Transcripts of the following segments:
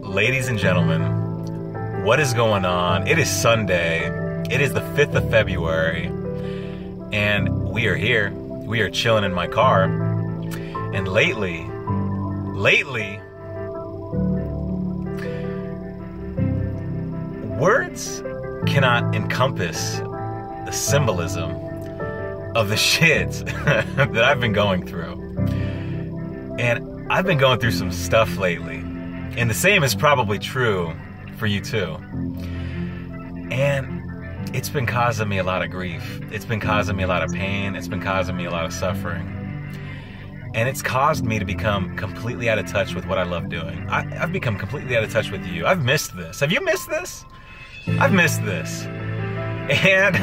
Ladies and gentlemen, what is going on? It is Sunday. It is the 5th of February. And we are here. We are chilling in my car. And lately, words cannot encompass the symbolism of the shit that I've been going through. And I've been going through some stuff lately. And the same is probably true for you too. And it's been causing me a lot of grief. It's been causing me a lot of pain. It's been causing me a lot of suffering. And it's caused me to become completely out of touch with what I love doing. I've become completely out of touch with you. I've missed this. Have you missed this? I've missed this. And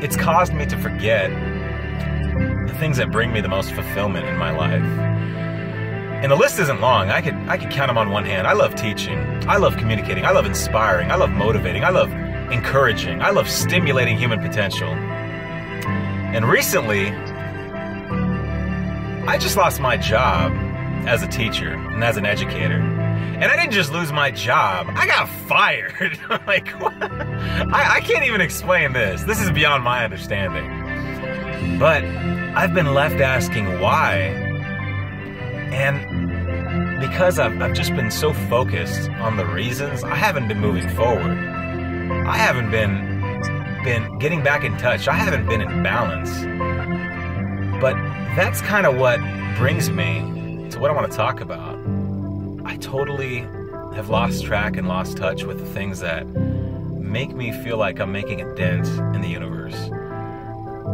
it's caused me to forget the things that bring me the most fulfillment in my life. And the list isn't long. I could count them on one hand. I love teaching. I love communicating. I love inspiring. I love motivating. I love encouraging. I love stimulating human potential. And recently, I just lost my job as a teacher and as an educator. And I didn't just lose my job. I got fired. Like, what? I can't even explain this. This is beyond my understanding. But I've been left asking why. And because I've just been so focused on the reasons, I haven't been moving forward. I haven't been getting back in touch. I haven't been in balance. But that's kind of what brings me to what I want to talk about. I totally have lost track and lost touch with the things that make me feel like I'm making a dent in the universe.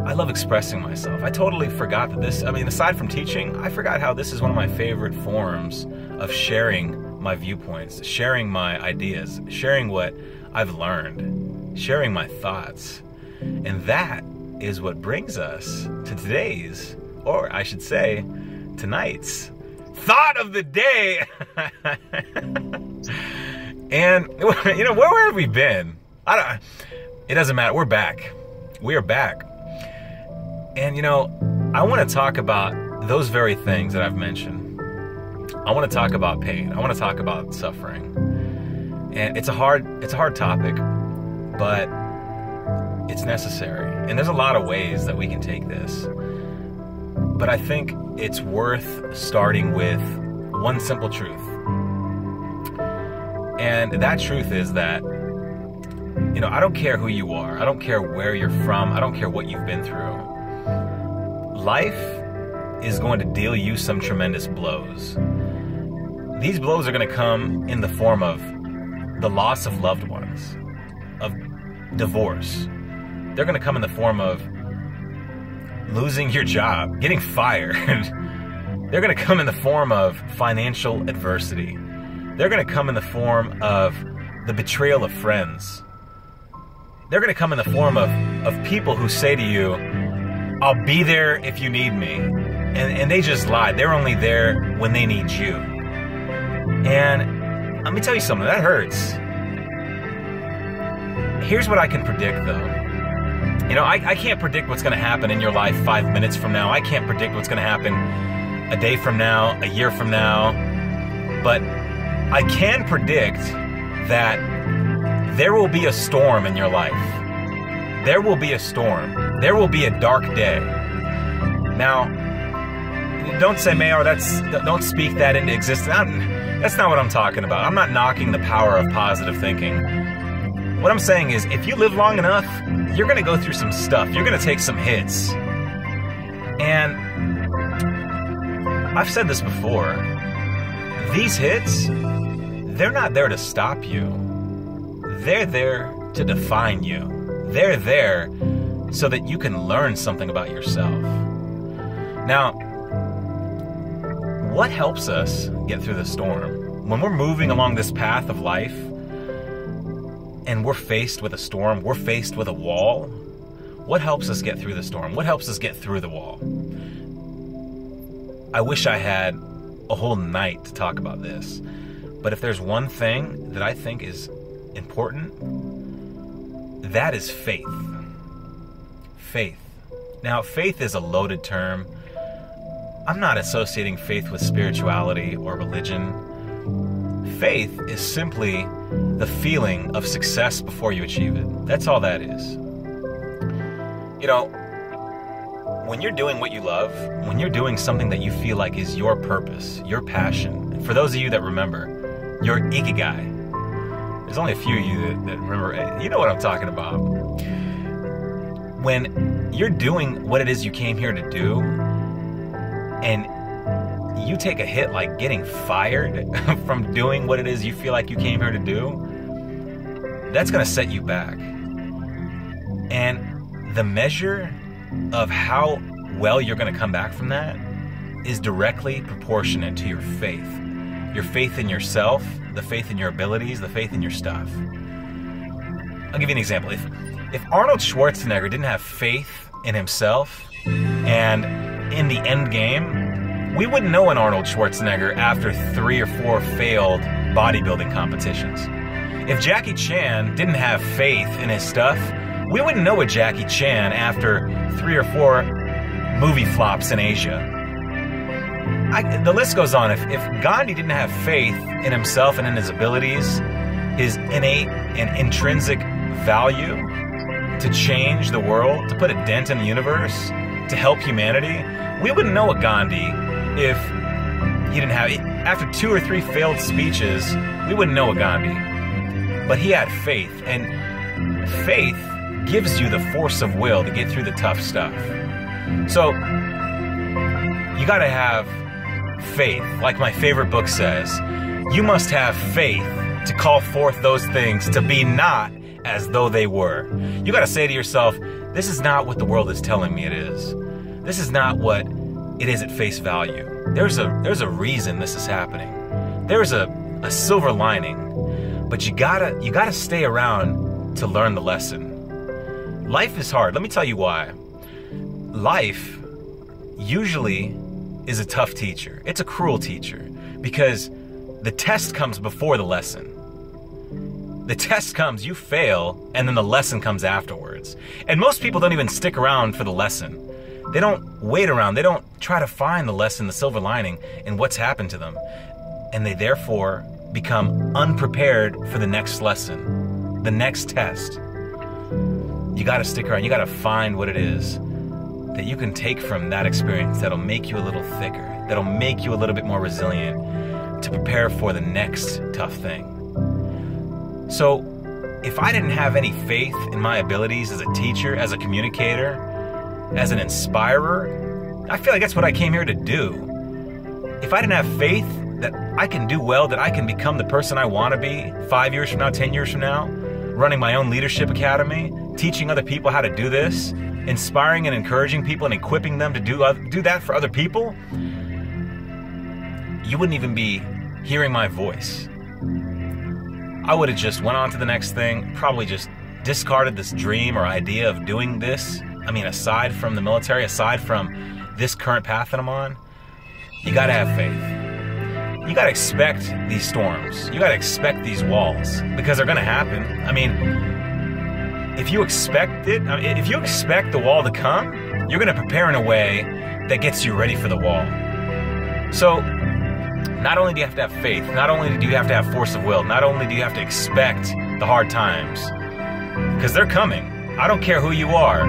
I love expressing myself. I totally forgot that aside from teaching, I forgot how this is one of my favorite forms of sharing my viewpoints, sharing my ideas, sharing what I've learned, sharing my thoughts. And that is what brings us to today's, or I should say, tonight's thought of the day. And, where have we been? It doesn't matter. We're back. We are back. And, I want to talk about those very things that I've mentioned. I want to talk about pain. I want to talk about suffering. And it's a hard topic, but it's necessary. And there's a lot of ways that we can take this. But I think it's worth starting with one simple truth. And that truth is that, I don't care who you are. I don't care where you're from. I don't care what you've been through. Life is going to deal you some tremendous blows. These blows are going to come in the form of the loss of loved ones, of divorce. They're going to come in the form of losing your job, getting fired. They're going to come in the form of financial adversity. They're going to come in the form of the betrayal of friends. They're going to come in the form of people who say to you, I'll be there if you need me. And they just lied. They're only there when they need you. And let me tell you something, that hurts. Here's what I can predict, though. I can't predict what's going to happen in your life 5 minutes from now. I can't predict what's going to happen a day from now, a year from now. But I can predict that there will be a storm in your life. There will be a storm. There will be a dark day. Now, don't say, Mayor, don't speak that into existence. That's not what I'm talking about. I'm not knocking the power of positive thinking. What I'm saying is, if you live long enough, you're going to go through some stuff. You're going to take some hits. And I've said this before. These hits, they're not there to stop you. They're there to define you. They're there so that you can learn something about yourself. Now, what helps us get through the storm? When we're moving along this path of life and we're faced with a storm, we're faced with a wall, what helps us get through the storm? What helps us get through the wall? I wish I had a whole night to talk about this, but if there's one thing that I think is important, that is faith. Faith. Now, faith is a loaded term. I'm not associating faith with spirituality or religion. Faith is simply the feeling of success before you achieve it. That's all that is. You know, when you're doing what you love, when you're doing something that you feel like is your purpose, your passion, and for those of you that remember, your ikigai, there's only a few of you that remember, you know what I'm talking about. When you're doing what it is you came here to do, and you take a hit like getting fired from doing what it is you feel like you came here to do, that's going to set you back. And the measure of how well you're going to come back from that is directly proportionate to your faith in yourself, the faith in your abilities, the faith in your stuff. I'll give you an example. If Arnold Schwarzenegger didn't have faith in himself and in the end game, we wouldn't know an Arnold Schwarzenegger after 3 or 4 failed bodybuilding competitions. If Jackie Chan didn't have faith in his stuff, we wouldn't know a Jackie Chan after 3 or 4 movie flops in Asia. The list goes on. If Gandhi didn't have faith in himself and in his abilities, his innate and intrinsic value to change the world, to put a dent in the universe, to help humanity, we wouldn't know a Gandhi if he didn't have, after 2 or 3 failed speeches, we wouldn't know a Gandhi. But he had faith, and faith gives you the force of will to get through the tough stuff. So, you gotta have faith. Like my favorite book says, you must have faith to call forth those things to be not as though they were. You gotta say to yourself, this is not what the world is telling me it is. This is not what it is at face value. There's a reason this is happening. There's a silver lining, but you gotta stay around to learn the lesson. Life is hard. Let me tell you why. Life usually is a tough teacher. It's a cruel teacher because the test comes before the lesson. The test comes, you fail, and then the lesson comes afterwards. And most people don't even stick around for the lesson. They don't wait around. They don't try to find the lesson, the silver lining in what's happened to them. And they therefore become unprepared for the next lesson, the next test. You got to stick around. You got to find what it is that you can take from that experience that'll make you a little thicker, that'll make you a little bit more resilient to prepare for the next tough thing. So if I didn't have any faith in my abilities as a teacher, as a communicator, as an inspirer, I feel like that's what I came here to do. If I didn't have faith that I can do well, that I can become the person I want to be 5 years from now, 10 years from now, running my own leadership academy, teaching other people how to do this, inspiring and encouraging people and equipping them to do that for other people, you wouldn't even be hearing my voice. I would have just went on to the next thing, probably just discarded this dream or idea of doing this. I mean, aside from the military, aside from this current path that I'm on, you gotta have faith. You gotta expect these storms. You gotta expect these walls because they're gonna happen. I mean, if you expect it, if you expect the wall to come, you're gonna prepare in a way that gets you ready for the wall. So, not only do you have to have faith, not only do you have to have force of will, not only do you have to expect the hard times, because they're coming. I don't care who you are,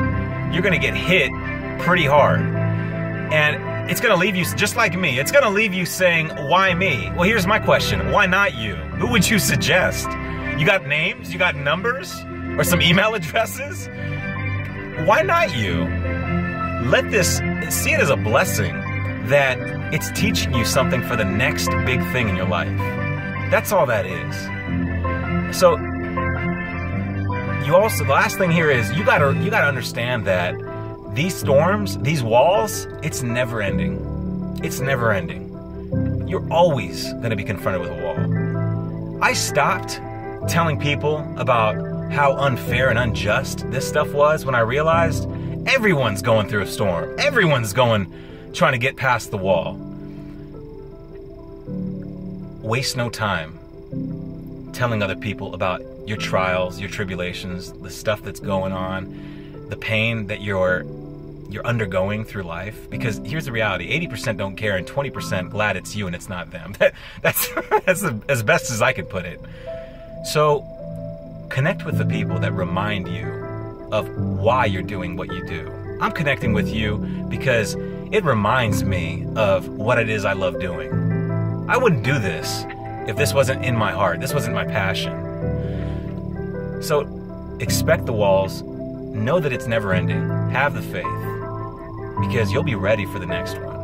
you're gonna get hit pretty hard. And it's gonna leave you, just like me, it's gonna leave you saying, why me? Well, here's my question, why not you? Who would you suggest? You got names? You got numbers? Or some email addresses? Why not you? Let this, see it as a blessing that it's teaching you something for the next big thing in your life. That's all that is. So, the last thing here is you gotta understand that these storms, these walls, it's never ending. It's never ending. You're always gonna be confronted with a wall. I stopped telling people about how unfair and unjust this stuff was when I realized everyone's going through a storm. Everyone's trying to get past the wall. Waste no time. telling other people about your trials, your tribulations, the stuff that's going on, the pain that you're undergoing through life. Because here's the reality: 80% don't care, and 20% glad it's you and it's not them. That's as best as I could put it. So connect with the people that remind you of why you're doing what you do. I'm connecting with you because it reminds me of what it is I love doing. I wouldn't do this if this wasn't in my heart, this wasn't my passion. So expect the walls, know that it's never ending, have the faith, because you'll be ready for the next one.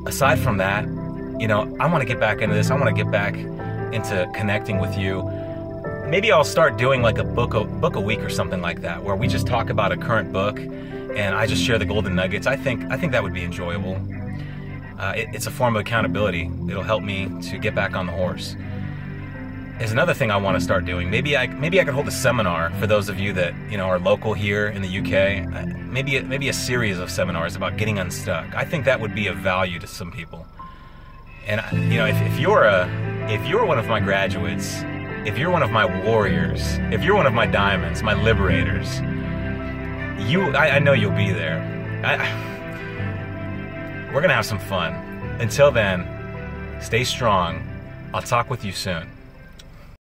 Aside from that, I want to get back into this. I want to get back into connecting with you. Maybe I'll start doing like a book a week or something like that, where we just talk about a current book and I just share the golden nuggets. I think that would be enjoyable. It's a form of accountability. It'll help me to get back on the horse. There's another thing I want to start doing. Maybe I could hold a seminar for those of you that are local here in the UK. Maybe a series of seminars about getting unstuck. I think that would be of value to some people. And if you're one of my graduates, if you're one of my warriors, if you're one of my diamonds, my liberators, I know you'll be there. We're gonna have some fun. Until then, stay strong. I'll talk with you soon.